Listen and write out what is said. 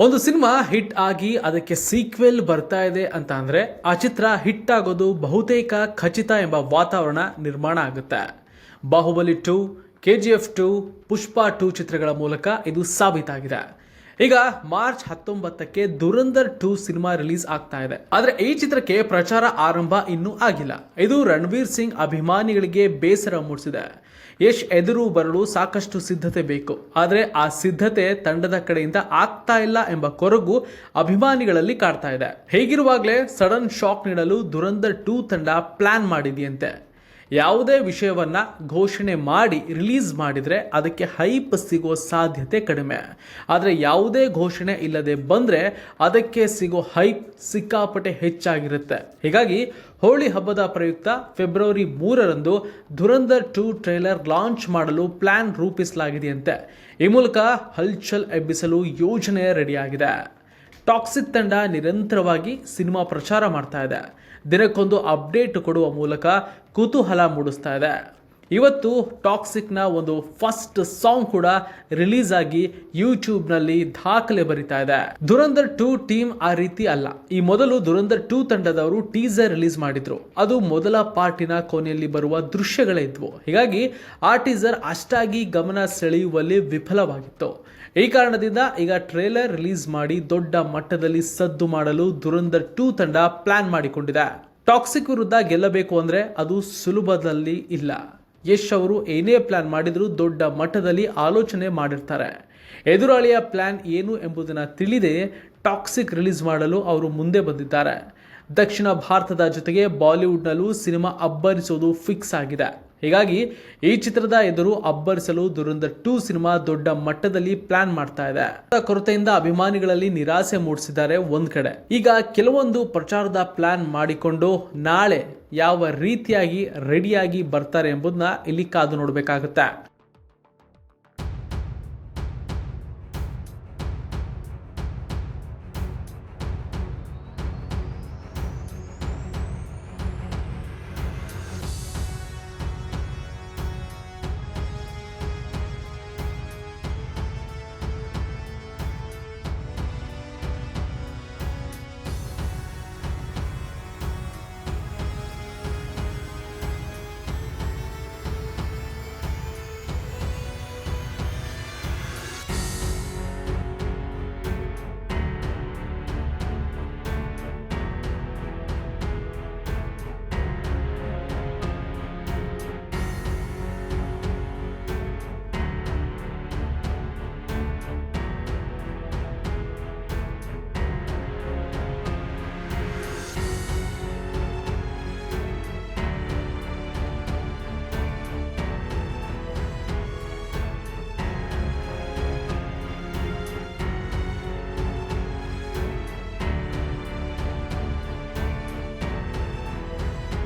ಒಂದು cinema hit ಆಗಿ ಅದಕ್ಕೆ ಸೀಕ್ವೆಲ್ ಬರ್ತಾ ಇದೆ ಅಂತ ಅಂದ್ರೆ ಆ ಚಿತ್ರ ಹಿಟ್ ಆಗೋದು ಬಹುತೇಕ ಖಚಿತ ಎಂಬ ವಾತಾವರಣ ನಿರ್ಮಾಣ ಆಗುತ್ತೆ. ಬಾಹುಬಲಿ 2, KGF 2, ಪುಷ್ಪ 2 ಚಿತ್ರಗಳ ಮೂಲಕ ಇದು ಸಾಬೀತಾಗಿದೆ. ಈಗ ಮಾರ್ಚ್ 19ಕ್ಕೆ ದುರಂಧರ್ 2 ಸಿನಿಮಾ ರಿಲೀಸ್ ಆಗ್ತಾ ಇದೆ. ಆದ್ರೆ ಈ ಚಿತ್ರಕ್ಕೆ ಪ್ರಚಾರ ಆರಂಭ ಇನ್ನೂ ಆಗಿಲ್ಲ. ಇದು ರಣವೀರ್ ಸಿಂಗ್ ಅಭಿಮಾನಿಗಳಿಗೆ ಬೇಸರ ಮೂಡಿಸಿದೆ. ಯಶ್ ಎದುರು ಬರಲು ಸಾಕಷ್ಟು ಸಿದ್ಧತೆ ಬೇಕು, ಆದರೆ ಆ ಸಿದ್ಧತೆ ತಂಡದ ಕಡೆಯಿಂದ ಆಗ್ತಾ ಇಲ್ಲ ಎಂಬ ಕೊರಗು ಅಭಿಮಾನಿಗಳಲ್ಲಿ ಕಾಡ್ತಾ ಇದೆ. ಹೇಗಿರುವಾಗಲೇ ಸಡನ್ ಶಾಕ್ ನೀಡಲು ದುರಂಧರ್ 2 ತಂಡ ಪ್ಲಾನ್ ಮಾಡಿದೆಯಂತೆ. ಯಾವುದೇ ವಿಷಯವನ್ನ ಘೋಷಣೆ ಮಾಡಿ ರಿಲೀಸ್ ಮಾಡಿದರೆ ಅದಕ್ಕೆ ಹೈಪ್ ಸಿಗೋ ಸಾಧ್ಯತೆ ಕಡಿಮೆ. ಆದರೆ ಯಾವುದೇ ಘೋಷಣೆ ಇಲ್ಲದೆ ಬಂದರೆ ಅದಕ್ಕೆ ಸಿಗೋ ಹೈಪ್ ಸಿಕ್ಕಾಪಟ್ಟೆ ಹೆಚ್ಚಾಗಿರುತ್ತೆ. ಹೀಗಾಗಿ ಹೋಳಿ ಹಬ್ಬದ ಪ್ರಯುಕ್ತ ಫೆಬ್ರವರಿ 3ರಂದು ದುರಂಧರ್ 2 ಟ್ರೇಲರ್ ಲಾಂಚ್ ಮಾಡಲು ಪ್ಲಾನ್ ರೂಪಿಸಲಾಗಿದೆಯಂತೆ. ಈ ಮೂಲಕ ಹಲ್ಚಲ್ ಎಬ್ಬಿಸಲು ಯೋಜನೆ ರೆಡಿಯಾಗಿದೆ. ಟಾಕ್ಸಿಕ್ ತಂಡ ನಿರಂತರವಾಗಿ ಸಿನಿಮಾ ಪ್ರಚಾರ ಮಾಡ್ತಾ ಇದೆ. ದಿನಕ್ಕೊಂದು ಅಪ್ಡೇಟ್ ಕೊಡುವ ಮೂಲಕ ಕುತೂಹಲ ಮೂಡಿಸ್ತಾ ಇದೆ. ಇವತ್ತು ಟಾಕ್ಸಿಕ್ನ ಒಂದು ಫಸ್ಟ್ ಸಾಂಗ್ ಕೂಡ ರಿಲೀಸ್ ಆಗಿ ಯೂಟ್ಯೂಬ್ನಲ್ಲಿ ದಾಖಲೆ ಬರಿತಾ ಇದೆ. ದುರಂಧರ್ 2 ಟೀಮ್ ಆ ರೀತಿ ಅಲ್ಲ. ಈ ಮೊದಲು ದುರಂಧರ್ 2 ತಂಡದವರು ಟೀಸರ್ ರಿಲೀಸ್ ಮಾಡಿದ್ರು. ಅದು ಮೊದಲ ಪಾರ್ಟಿನ ಕೊನೆಯಲ್ಲಿ ಬರುವ ದೃಶ್ಯಗಳೇ ಇದ್ವು. ಹೀಗಾಗಿ ಆ ಟೀಸರ್ ಅಷ್ಟಾಗಿ ಗಮನ ಸೆಳೆಯುವಲ್ಲಿ ವಿಫಲವಾಗಿತ್ತು. ಈ ಕಾರಣದಿಂದ ಈಗ ಟ್ರೇಲರ್ ರಿಲೀಸ್ ಮಾಡಿ ದೊಡ್ಡ ಮಟ್ಟದಲ್ಲಿ ಸದ್ದು ಮಾಡಲು ದುರಂಧರ್ 2 ತಂಡ ಪ್ಲಾನ್ ಮಾಡಿಕೊಂಡಿದೆ. ಟಾಕ್ಸಿಕ್ ವಿರುದ್ಧ ಗೆಲ್ಲಬೇಕು ಅಂದ್ರೆ ಅದು ಸುಲಭದಲ್ಲಿ ಇಲ್ಲ. ಯಶ್ ಅವರು ಏನೇ ಪ್ಲಾನ್ ಮಾಡಿದ್ರು ದೊಡ್ಡ ಮಟ್ಟದಲ್ಲಿ ಆಲೋಚನೆ ಮಾಡಿರ್ತಾರೆ. ಎದುರಾಳಿಯ ಪ್ಲಾನ್ ಏನು ಎಂಬುದನ್ನು ತಿಳಿದೇ ಟಾಕ್ಸಿಕ್ ರಿಲೀಸ್ ಮಾಡಲು ಅವರು ಮುಂದೆ ಬಂದಿದ್ದಾರೆ. ದಕ್ಷಿಣ ಭಾರತದ ಜೊತೆಗೆ ಬಾಲಿವುಡ್ನಲ್ಲೂ ಸಿನಿಮಾ ಅಬ್ಬರಿಸೋದು ಫಿಕ್ಸ್ ಆಗಿದೆ. ಹೀಗಾಗಿ ಈ ಚಿತ್ರದ ಎದುರು ಅಬ್ಬರಿಸಲು ದುರಂಧರ್ 2 ಸಿನಿಮಾ ದೊಡ್ಡ ಮಟ್ಟದಲ್ಲಿ ಪ್ಲಾನ್ ಮಾಡ್ತಾ ಇದೆ. ಕೊರತೆಯಿಂದ ಅಭಿಮಾನಿಗಳಲ್ಲಿ ನಿರಾಸೆ ಮೂಡಿಸಿದ್ದಾರೆ ಒಂದ್ ಕಡೆ. ಈಗ ಕೆಲವೊಂದು ಪ್ರಚಾರದ ಪ್ಲಾನ್ ಮಾಡಿಕೊಂಡು ನಾಳೆ ಯಾವ ರೀತಿಯಾಗಿ ರೆಡಿಯಾಗಿ ಬರ್ತಾರೆ ಎಂಬುದನ್ನ ಇಲ್ಲಿ ಕಾದು ನೋಡಬೇಕಾಗುತ್ತೆ.